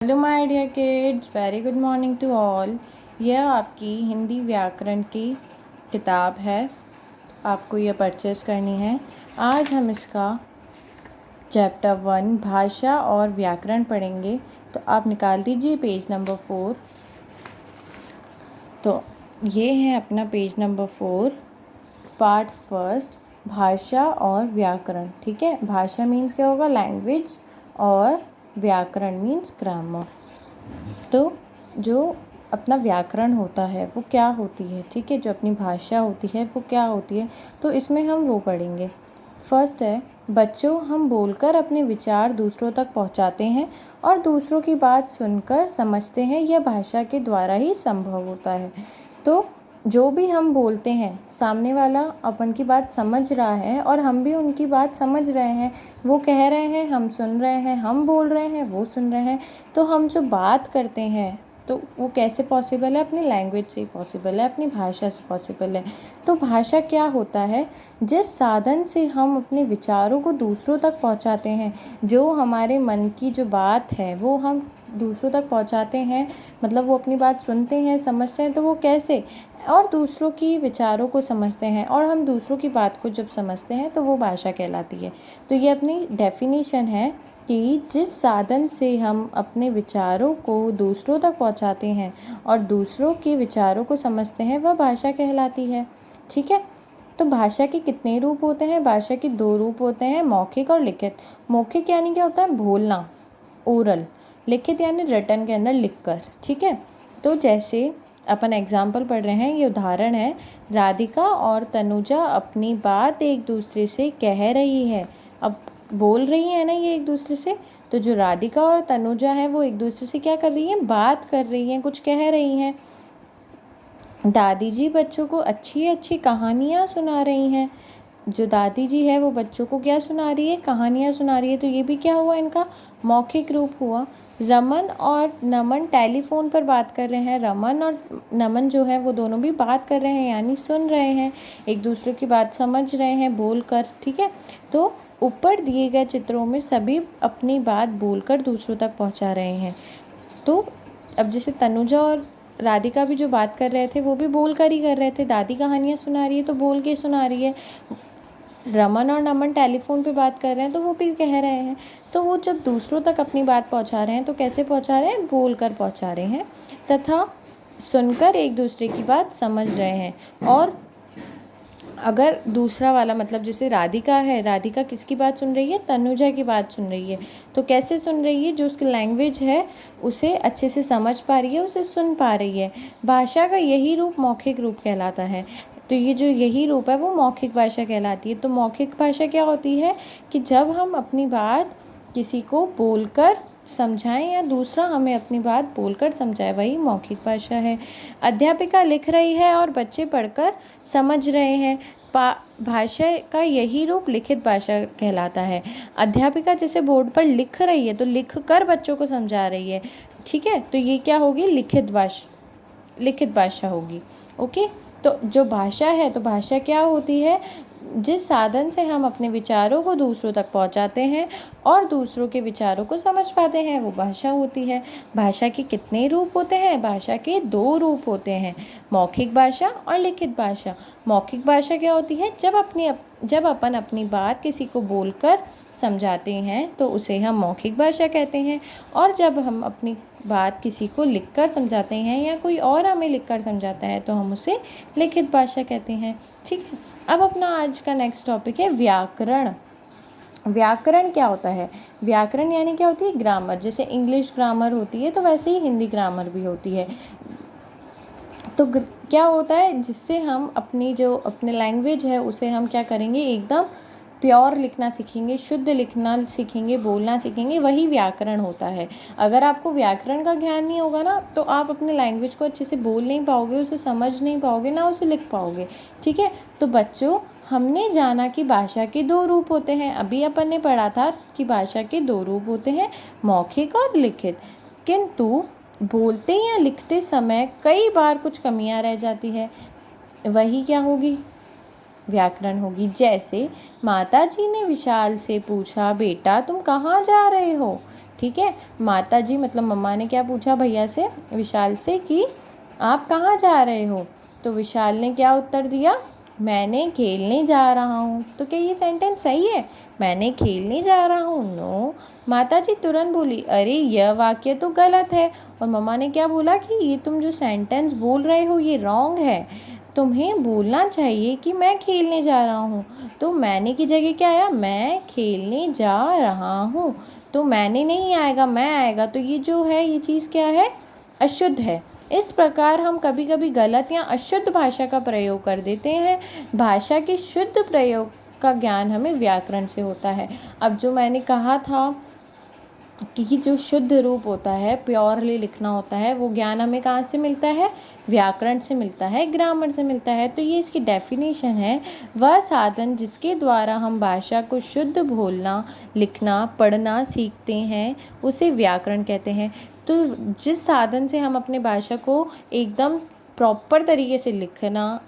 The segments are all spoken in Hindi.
Hello my dear kids, very good morning to all. यह आपकी हिंदी व्याकरण की किताब है, आपको यह परचेज़ करनी है। आज हम इसका चैप्टर 1 भाषा और व्याकरण पढ़ेंगे। तो आप निकाल दीजिए पेज नंबर 4। तो ये है अपना पेज नंबर 4, पार्ट फर्स्ट, भाषा और व्याकरण। ठीक है, भाषा मीन्स क्या होगा? लैंग्वेज, और व्याकरण मीन्स ग्रामर। तो जो अपना व्याकरण होता है वो क्या होती है, ठीक है, जो अपनी भाषा होती है वो क्या होती है, तो इसमें हम वो पढ़ेंगे। फर्स्ट है, बच्चों, हम बोलकर अपने विचार दूसरों तक पहुंचाते हैं और दूसरों की बात सुनकर समझते हैं। यह भाषा के द्वारा ही संभव होता है। तो जो भी हम बोलते हैं, सामने वाला अपन की बात समझ रहा है और हम भी उनकी बात समझ रहे हैं। वो कह रहे हैं, हम सुन रहे हैं, हम बोल रहे हैं, वो सुन रहे हैं। तो हम जो बात करते हैं तो वो कैसे पॉसिबल है? अपनी लैंग्वेज से पॉसिबल है, अपनी भाषा से पॉसिबल है। तो भाषा क्या होता है? जिस साधन से हम अपने विचारों को दूसरों तक पहुंचाते हैं, जो हमारे मन की जो बात है वो हम दूसरों तक पहुंचाते हैं, मतलब वो अपनी बात सुनते हैं, समझते हैं। तो वो कैसे? और दूसरों की विचारों को समझते हैं, और हम दूसरों की बात को जब समझते हैं तो वो भाषा कहलाती है। तो ये अपनी डेफिनेशन है कि जिस साधन से हम अपने विचारों को दूसरों तक पहुंचाते हैं और दूसरों के विचारों को समझते हैं, वह भाषा कहलाती है। ठीक है। तो भाषा के कितने रूप होते हैं? भाषा के 2 रूप होते हैं, मौखिक और लिखित। मौखिक यानी क्या होता है? बोलना, ओरल। लिखित यानी रिटन के अंदर लिखकर। ठीक है। तो जैसे अपन एग्जाम्पल पढ़ रहे हैं, ये उदाहरण है। राधिका और तनुजा अपनी बात एक दूसरे से कह रही है। अब बोल रही है ना ये एक दूसरे से, तो जो राधिका और तनुजा है वो एक दूसरे से क्या कर रही है? बात कर रही हैं, कुछ कह रही हैं। दादी जी बच्चों को अच्छी अच्छी कहानियाँ सुना रही हैं। जो दादी जी है वो बच्चों को क्या सुना रही है? कहानियाँ सुना रही है। तो ये भी क्या हुआ? इनका मौखिक रूप हुआ। रमन और नमन टेलीफोन पर बात कर रहे हैं। रमन और नमन जो है वो दोनों भी बात कर रहे हैं, यानी सुन रहे हैं, एक दूसरे की बात समझ रहे हैं बोलकर। ठीक है। तो ऊपर दिए गए चित्रों में सभी अपनी बात बोलकर दूसरों तक पहुंचा रहे हैं। तो अब जैसे तनुजा और राधिका भी जो बात कर रहे थे वो भी बोल कर ही कर रहे थे। दादी कहानियाँ सुना रही है तो बोल के सुना रही है। रमन और नमन टेलीफोन पे बात कर रहे हैं तो वो भी कह रहे हैं। तो वो जब दूसरों तक अपनी बात पहुंचा रहे हैं तो कैसे पहुंचा रहे हैं? बोल कर पहुंचा रहे हैं, तथा सुनकर एक दूसरे की बात समझ रहे हैं। और अगर दूसरा वाला, मतलब जैसे राधिका है, राधिका किसकी बात सुन रही है? तनुजा की बात सुन रही है। तो कैसे सुन रही है? जो उसकी लैंग्वेज है उसे अच्छे से समझ पा रही है, उसे सुन पा रही है। भाषा का यही रूप मौखिक रूप कहलाता है। तो ये जो यही रूप है वो मौखिक भाषा कहलाती है। तो मौखिक भाषा क्या होती है? कि जब हम अपनी बात किसी को बोलकर समझाएं या दूसरा हमें अपनी बात बोलकर समझाए, वही मौखिक भाषा है। अध्यापिका लिख रही है और बच्चे पढ़कर समझ रहे हैं। भाषा का यही रूप लिखित भाषा कहलाता है। अध्यापिका जैसे बोर्ड पर लिख रही है तो लिख कर बच्चों को समझा रही है। ठीक है। तो ये क्या होगी? लिखित भाषा होगी। ओके। तो जो भाषा है, तो भाषा क्या होती है? जिस साधन से हम अपने विचारों को दूसरों तक पहुंचाते हैं और दूसरों के विचारों को समझ पाते हैं, वो भाषा होती है। भाषा के कितने रूप होते हैं? भाषा के 2 रूप होते हैं, मौखिक भाषा और लिखित भाषा। मौखिक भाषा क्या होती है? जब अपन अपनी बात किसी को बोलकर समझाते हैं तो उसे हम मौखिक भाषा कहते हैं। और जब हम अपनी बात किसी को लिखकर समझाते हैं या कोई और हमें लिखकर समझाता है तो हम उसे लिखित भाषा कहते हैं। ठीक है। अब अपना आज का नेक्स्ट टॉपिक है व्याकरण। व्याकरण क्या होता है? व्याकरण यानी क्या होती है? ग्रामर। जैसे इंग्लिश ग्रामर होती है तो वैसे ही हिंदी ग्रामर भी होती है। तो क्या होता है? जिससे हम अपने लैंग्वेज है उसे हम क्या करेंगे? एकदम प्योर लिखना सीखेंगे, शुद्ध लिखना सीखेंगे, बोलना सीखेंगे, वही व्याकरण होता है। अगर आपको व्याकरण का ज्ञान नहीं होगा ना तो आप अपने लैंग्वेज को अच्छे से बोल नहीं पाओगे, उसे समझ नहीं पाओगे, ना उसे लिख पाओगे। ठीक है। तो बच्चों, हमने जाना कि भाषा के 2 रूप होते हैं। अभी अपन ने पढ़ा था कि भाषा के 2 रूप होते हैं, मौखिक और लिखित। किंतु बोलते या लिखते समय कई बार कुछ कमियां रह जाती है, वही क्या होगी? व्याकरण होगी। जैसे माताजी ने विशाल से पूछा, बेटा तुम कहाँ जा रहे हो? ठीक है। माता जी मतलब मम्मा ने क्या पूछा भैया से, विशाल से, कि आप कहाँ जा रहे हो? तो विशाल ने क्या उत्तर दिया, मैंने खेलने जा रहा हूँ। तो क्या ये सेंटेंस सही है? मैंने खेलने जा रहा हूँ? नो। माता जी तुरंत बोली, अरे यह वाक्य तो गलत है। और मम्मा ने क्या बोला कि ये तुम जो सेंटेंस बोल रहे हो ये रॉन्ग है, तुम्हें बोलना चाहिए कि मैं खेलने जा रहा हूँ। तो मैंने की जगह क्या आया, मैं खेलने जा रहा हूँ। तो मैंने नहीं आएगा, मैं आएगा। तो ये जो है ये चीज़ क्या है, अशुद्ध है। इस प्रकार हम कभी कभी गलत या अशुद्ध भाषा का प्रयोग कर देते हैं। भाषा के शुद्ध प्रयोग का ज्ञान हमें व्याकरण से होता है। अब जो मैंने कहा था कि जो शुद्ध रूप होता है, प्योरली लिखना होता है, वो ज्ञान हमें कहाँ से मिलता है, व्याकरण से मिलता है, ग्रामर से मिलता है। तो ये इसकी डेफिनेशन है, वह साधन जिसके द्वारा हम भाषा को शुद्ध बोलना, लिखना, पढ़ना सीखते हैं उसे व्याकरण कहते हैं। तो जिस साधन से हम अपने भाषा को एकदम प्रॉपर तरीके से लिखना,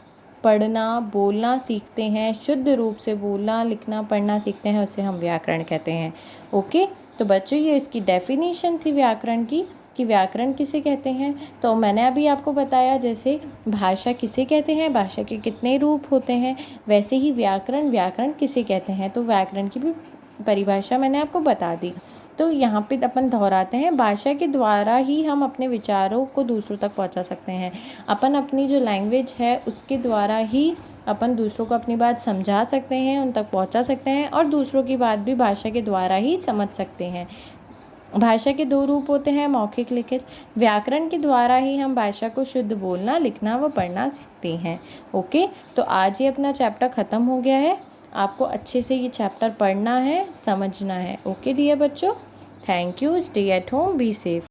पढ़ना, बोलना सीखते हैं, शुद्ध रूप से बोलना, लिखना, पढ़ना सीखते हैं, उसे हम व्याकरण कहते हैं। ओके, तो बच्चों ये इसकी डेफिनेशन थी व्याकरण की, कि व्याकरण किसे कहते हैं। तो मैंने अभी आपको बताया जैसे भाषा किसे कहते हैं, भाषा के कितने रूप होते हैं, वैसे ही व्याकरण किसे कहते हैं। तो व्याकरण की भी परिभाषा मैंने आपको बता दी। तो यहाँ पे अपन दोहराते हैं, भाषा के द्वारा ही हम अपने विचारों को दूसरों तक पहुँचा सकते हैं। अपन अपनी जो लैंग्वेज है उसके द्वारा ही अपन दूसरों को अपनी बात समझा सकते हैं, उन तक पहुँचा सकते हैं, और दूसरों की बात भी भाषा के द्वारा ही समझ सकते हैं। भाषा के 2 रूप होते हैं, मौखिक, लिखित। व्याकरण के द्वारा ही हम भाषा को शुद्ध बोलना, लिखना व पढ़ना सीखते हैं। ओके, तो आज ये अपना चैप्टर ख़त्म हो गया है। आपको अच्छे से ये चैप्टर पढ़ना है, समझना है। ओके डियर बच्चों, thank you. Stay at home, be safe.